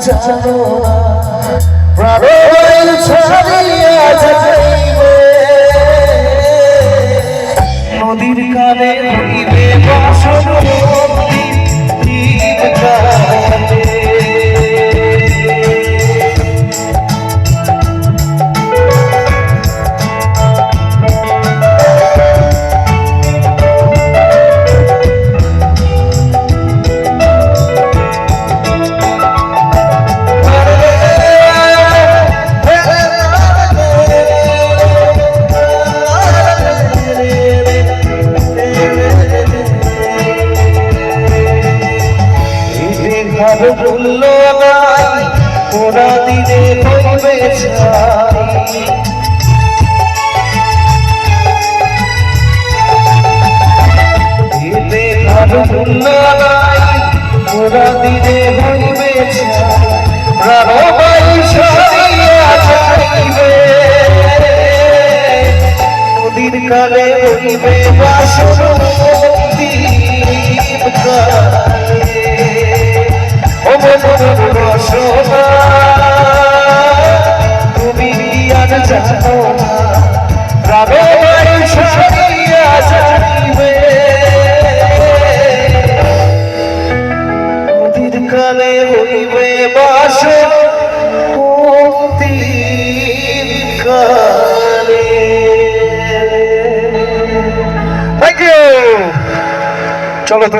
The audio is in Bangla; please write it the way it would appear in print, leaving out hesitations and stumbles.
জানো না প্রাণ ছাড়িয়া যাইবে নদীর কানে হইবে বাসন ভুলল নাই ওরা দিনে হইবে ভুলল নাই ওরা দিনে হইবে নদীর কালে হইবে বাসন তুমি আর জানো না প্রাণ ছাড়িয়া যাইবে নদীর কালে হইবে বাসন কালে। Thank you. চলো।